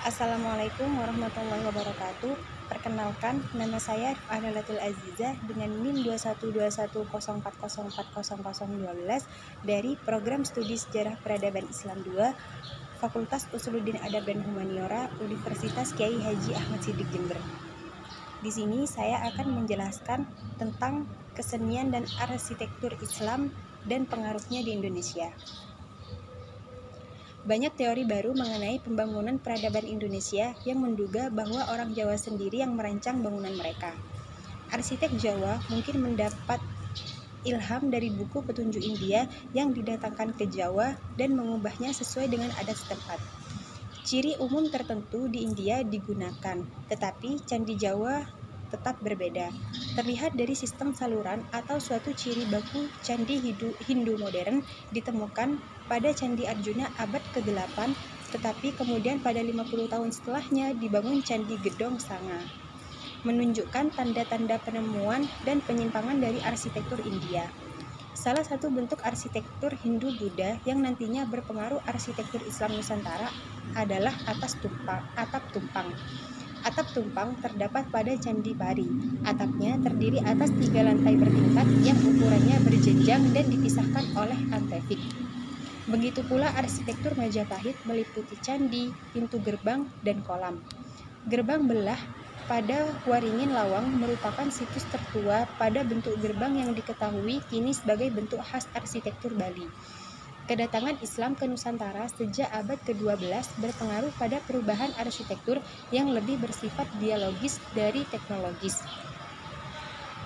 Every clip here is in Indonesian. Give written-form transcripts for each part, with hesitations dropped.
Assalamualaikum warahmatullahi wabarakatuh. Perkenalkan, nama saya Analatul Azizah dengan NIM 212104040012 dari Program Studi Sejarah Peradaban Islam 2, Fakultas Usuluddin Adab dan Humaniora, Universitas Kiai Haji Ahmad Siddiq Jember. Di sini saya akan menjelaskan tentang kesenian dan arsitektur Islam dan pengaruhnya di Indonesia. Banyak teori baru mengenai pembangunan peradaban Indonesia yang menduga bahwa orang Jawa sendiri yang merancang bangunan mereka. Arsitek Jawa mungkin mendapat ilham dari buku petunjuk India yang didatangkan ke Jawa dan mengubahnya sesuai dengan adat setempat. Ciri umum tertentu di India digunakan, tetapi candi Jawa tetap berbeda. Terlihat dari sistem saluran atau suatu ciri baku candi Hindu modern ditemukan pada Candi Arjuna abad ke-8, tetapi kemudian pada 50 tahun setelahnya dibangun Candi Gedong Sanga, menunjukkan tanda-tanda penemuan dan penyimpangan dari arsitektur India. Salah satu bentuk arsitektur Hindu-Buddha yang nantinya berpengaruh arsitektur Islam Nusantara adalah atap tumpang. Atap tumpang terdapat pada Candi Pari. Atapnya terdiri atas 3 lantai bertingkat yang ukurannya berjenjang dan dipisahkan oleh antefik. Begitu pula arsitektur Majapahit meliputi candi, pintu gerbang, dan kolam. Gerbang belah pada Waringin Lawang merupakan situs tertua pada bentuk gerbang yang diketahui kini sebagai bentuk khas arsitektur Bali. Kedatangan Islam ke Nusantara sejak abad ke-12 berpengaruh pada perubahan arsitektur yang lebih bersifat dialogis dari teknologis.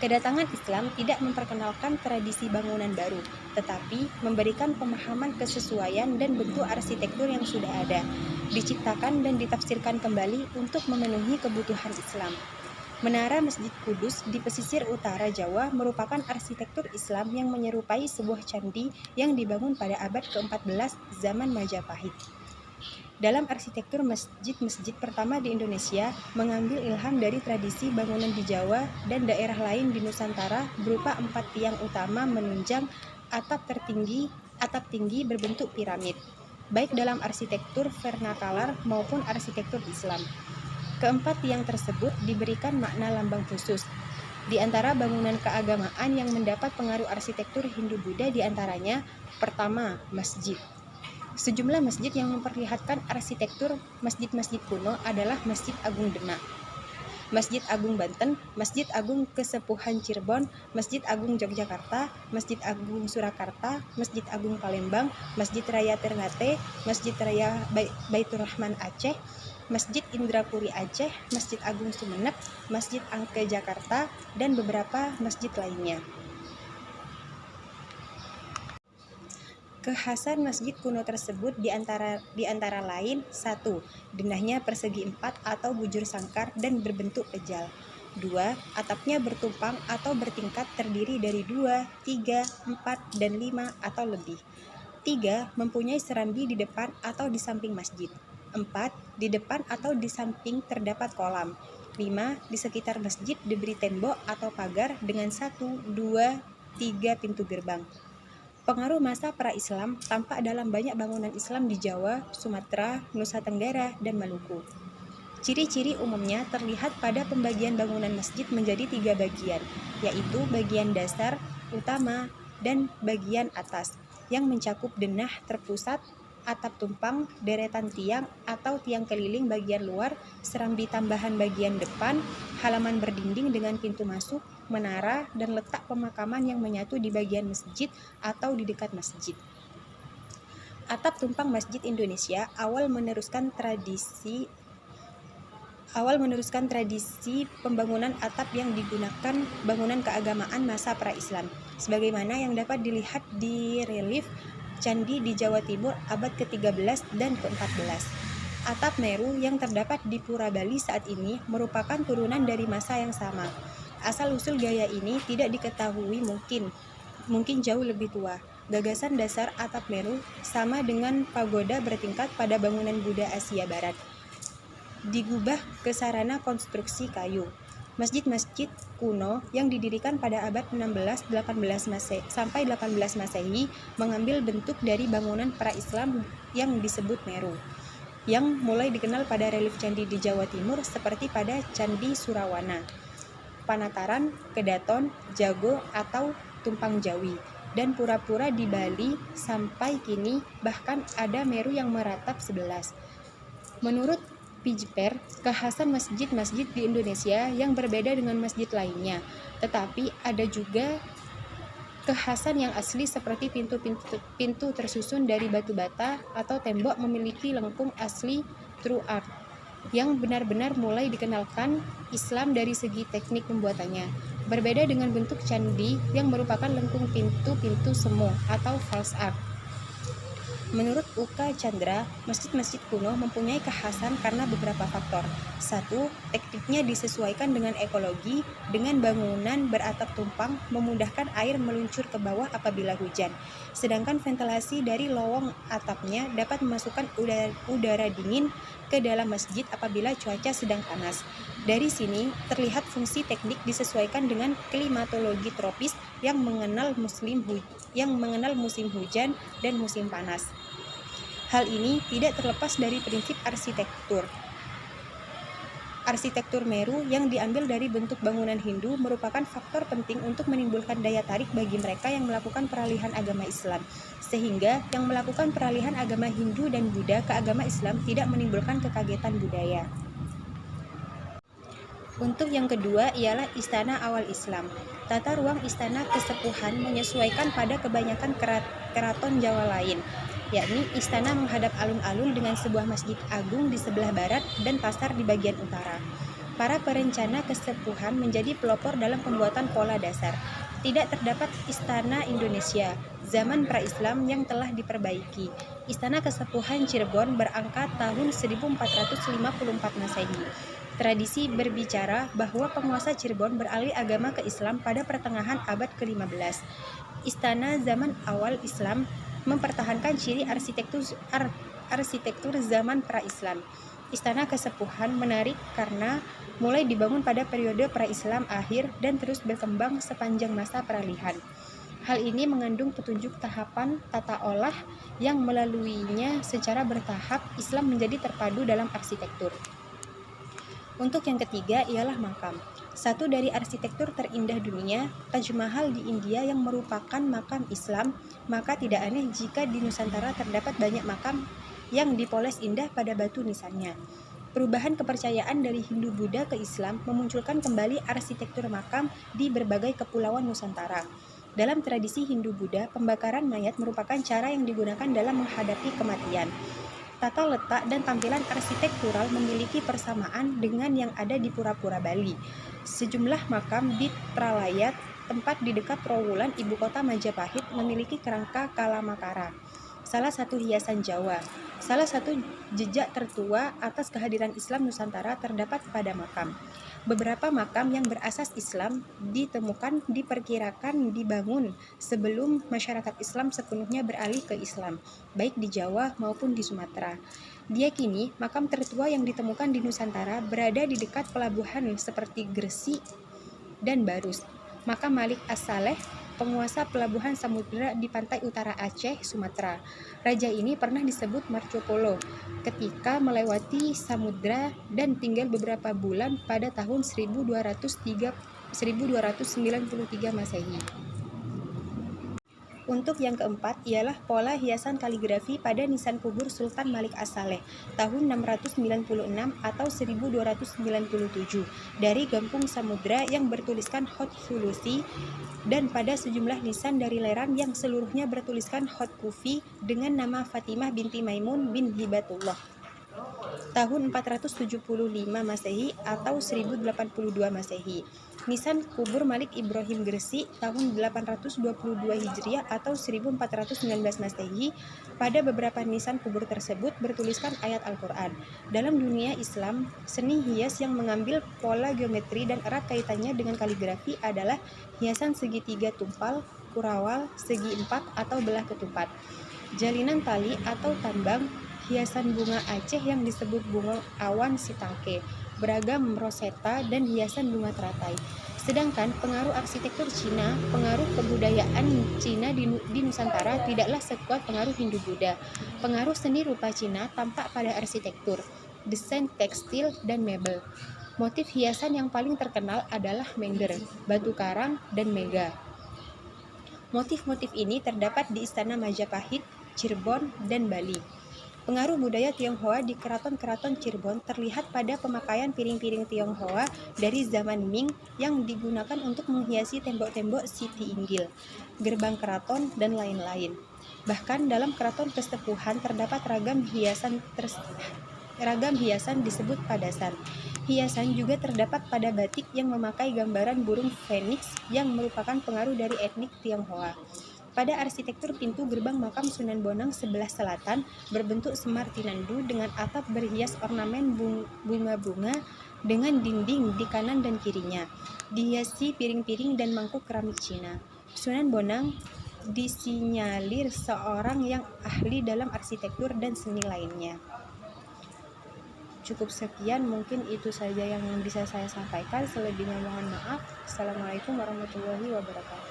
Kedatangan Islam tidak memperkenalkan tradisi bangunan baru, tetapi memberikan pemahaman kesesuaian dan bentuk arsitektur yang sudah ada, diciptakan dan ditafsirkan kembali untuk memenuhi kebutuhan Islam. Menara Masjid Kudus di pesisir utara Jawa merupakan arsitektur Islam yang menyerupai sebuah candi yang dibangun pada abad ke-14 zaman Majapahit. Dalam arsitektur masjid-masjid pertama di Indonesia mengambil ilham dari tradisi bangunan di Jawa dan daerah lain di Nusantara berupa 4 tiang utama menunjang atap tinggi berbentuk piramid, baik dalam arsitektur vernakalar maupun arsitektur Islam. Keempat tiang tersebut diberikan makna lambang khusus. Di antara bangunan keagamaan yang mendapat pengaruh arsitektur Hindu-Buddha diantaranya, pertama, masjid. Sejumlah masjid yang memperlihatkan arsitektur masjid-masjid kuno adalah Masjid Agung Demak, Masjid Agung Banten, Masjid Agung Kesepuhan Cirebon, Masjid Agung Yogyakarta, Masjid Agung Surakarta, Masjid Agung Palembang, Masjid Raya Ternate, Masjid Raya Baitur Rahman Aceh, Masjid Indrapuri Aceh, Masjid Agung Sumeneb, Masjid Angke Jakarta, dan beberapa masjid lainnya. Kekhasan masjid kuno tersebut di antara lain 1. Denahnya persegi 4 atau bujur sangkar dan berbentuk pejal. 2. Atapnya bertumpang atau bertingkat terdiri dari 2, 3, 4, dan 5 atau lebih. 3. Mempunyai serambi di depan atau di samping masjid. 4. Di depan atau di samping terdapat kolam. 5. Di sekitar masjid diberi tembok atau pagar dengan 1, 2, 3 pintu gerbang. Pengaruh masa pra-Islam tampak dalam banyak bangunan Islam di Jawa, Sumatera, Nusa Tenggara, dan Maluku. Ciri-ciri umumnya terlihat pada pembagian bangunan masjid menjadi 3 bagian, yaitu bagian dasar, utama, dan bagian atas, yang mencakup denah terpusat, atap tumpang, deretan tiang atau tiang keliling bagian luar, serambi tambahan bagian depan, halaman berdinding dengan pintu masuk, menara, dan letak pemakaman yang menyatu di bagian masjid atau di dekat masjid. Atap tumpang Masjid Indonesia awal meneruskan tradisi pembangunan atap yang digunakan bangunan keagamaan masa pra-Islam, sebagaimana yang dapat dilihat di relief candi di Jawa Timur abad ke-13 dan ke-14. Atap Meru yang terdapat di Pura Bali saat ini merupakan turunan dari masa yang sama. Asal-usul gaya ini tidak diketahui, mungkin jauh lebih tua. Gagasan dasar atap Meru sama dengan pagoda bertingkat pada bangunan Buddha Asia Barat. Digubah ke sarana konstruksi kayu. Masjid-masjid kuno yang didirikan pada abad 16-18 sampai 18 Masehi mengambil bentuk dari bangunan pra-Islam yang disebut Meru. yang mulai dikenal pada relief candi di Jawa Timur seperti pada Candi Surawana, Panataran, Kedaton, Jago, atau Tumpang Jawi, dan pura-pura di Bali sampai kini bahkan ada Meru yang meratap 11. Menurut Pijper, kekhasan masjid-masjid di Indonesia yang berbeda dengan masjid lainnya, tetapi ada juga kekhasan yang asli seperti pintu tersusun dari batu bata atau tembok memiliki lengkung asli true art yang benar-benar mulai dikenalkan Islam dari segi teknik pembuatannya. Berbeda dengan bentuk candi yang merupakan lengkung pintu-pintu semu atau false art. Menurut Uka Chandra, masjid-masjid kuno mempunyai kekhasan karena beberapa faktor. 1. Tekniknya disesuaikan dengan ekologi, dengan bangunan beratap tumpang memudahkan air meluncur ke bawah apabila hujan. Sedangkan ventilasi dari lowong atapnya dapat memasukkan udara dingin ke dalam masjid apabila cuaca sedang panas. Dari sini terlihat fungsi teknik disesuaikan dengan klimatologi tropis yang mengenal musim hujan dan musim panas. Hal ini tidak terlepas dari prinsip arsitektur. Arsitektur Meru yang diambil dari bentuk bangunan Hindu merupakan faktor penting untuk menimbulkan daya tarik bagi mereka yang melakukan peralihan agama Islam, sehingga yang melakukan peralihan agama Hindu dan Buddha ke agama Islam tidak menimbulkan kekagetan budaya. Untuk yang kedua ialah istana awal Islam. Tata ruang istana kesepuhan menyesuaikan pada kebanyakan keraton Jawa lain, yakni istana menghadap alun-alun dengan sebuah masjid agung di sebelah barat dan pasar di bagian utara. Para perencana kesepuhan menjadi pelopor dalam pembuatan pola dasar. Tidak terdapat istana Indonesia zaman pra-Islam yang telah diperbaiki. Istana kesepuhan Cirebon berangka tahun 1454 Masehi. Tradisi berbicara bahwa penguasa Cirebon beralih agama ke Islam pada pertengahan abad ke-15. Istana zaman awal Islam mempertahankan ciri arsitektur zaman pra-Islam. Istana kesepuhan menarik karena mulai dibangun pada periode pra-Islam akhir dan terus berkembang sepanjang masa peralihan. Hal ini mengandung petunjuk tahapan tata olah yang melaluinya secara bertahap Islam menjadi terpadu dalam arsitektur. Untuk yang ketiga ialah makam. Satu dari arsitektur terindah dunia, Taj Mahal di India yang merupakan makam Islam, maka tidak aneh jika di Nusantara terdapat banyak makam yang dipoles indah pada batu nisannya. Perubahan kepercayaan dari Hindu-Buddha ke Islam memunculkan kembali arsitektur makam di berbagai kepulauan Nusantara. Dalam tradisi Hindu-Buddha, pembakaran mayat merupakan cara yang digunakan dalam menghadapi kematian. Tata letak dan tampilan arsitektural memiliki persamaan dengan yang ada di pura-pura Bali. Sejumlah makam di Tralayat, tempat di dekat Trowulan, ibu kota Majapahit, memiliki kerangka Kalamakara, salah satu hiasan Jawa. Salah satu jejak tertua atas kehadiran Islam Nusantara terdapat pada makam. Beberapa makam yang berasas Islam ditemukan diperkirakan dibangun sebelum masyarakat Islam sepenuhnya beralih ke Islam, baik di Jawa maupun di Sumatera. Diyakini makam tertua yang ditemukan di Nusantara berada di dekat pelabuhan seperti Gresik dan Barus. Makam Malik As-Saleh, penguasa pelabuhan samudera di pantai utara Aceh, Sumatera. Raja ini pernah disebut Marco Polo ketika melewati samudera dan tinggal beberapa bulan pada tahun 1293 Masehi. Untuk yang keempat ialah pola hiasan kaligrafi pada nisan kubur Sultan Malik As-Saleh tahun 696 atau 1297 dari Gampung Samudra yang bertuliskan Hot Sulusi, dan pada sejumlah nisan dari Leran yang seluruhnya bertuliskan Hot Kufi dengan nama Fatimah binti Maimun bin Hibatullah tahun 475 Masehi atau 1082 Masehi. Nisan kubur Malik Ibrahim Gresik tahun 822 Hijriah atau 1419 Masehi. Pada beberapa nisan kubur tersebut bertuliskan ayat Al-Quran. Dalam dunia Islam, seni hias yang mengambil pola geometri dan erat kaitannya dengan kaligrafi adalah hiasan segitiga tumpal, kurawal, segi empat atau belah ketupat, jalinan tali atau tambang, hiasan bunga Aceh yang disebut bunga awan sitangke, beragam roseta, dan hiasan bunga teratai. Sedangkan pengaruh arsitektur Cina, pengaruh kebudayaan Cina di Nusantara tidaklah sekuat pengaruh Hindu-Buddha. Pengaruh seni rupa Cina tampak pada arsitektur, desain tekstil, dan mebel. Motif hiasan yang paling terkenal adalah mender, batu karang, dan mega. Motif-motif ini terdapat di Istana Majapahit, Cirebon, dan Bali. Pengaruh budaya Tionghoa di keraton-keraton Cirebon terlihat pada pemakaian piring-piring Tionghoa dari zaman Ming yang digunakan untuk menghiasi tembok-tembok Siti Inggil, gerbang keraton, dan lain-lain. Bahkan dalam keraton kesepuhan terdapat ragam hiasan disebut padasan. Hiasan juga terdapat pada batik yang memakai gambaran burung phoenix yang merupakan pengaruh dari etnik Tionghoa. Pada arsitektur pintu gerbang makam Sunan Bonang sebelah selatan berbentuk semar tinandu dengan atap berhias ornamen bunga-bunga dengan dinding di kanan dan kirinya, dihiasi piring-piring dan mangkuk keramik Cina. Sunan Bonang disinyalir seorang yang ahli dalam arsitektur dan seni lainnya. Cukup sekian, mungkin itu saja yang bisa saya sampaikan. Selebihnya mohon maaf. Assalamualaikum warahmatullahi wabarakatuh.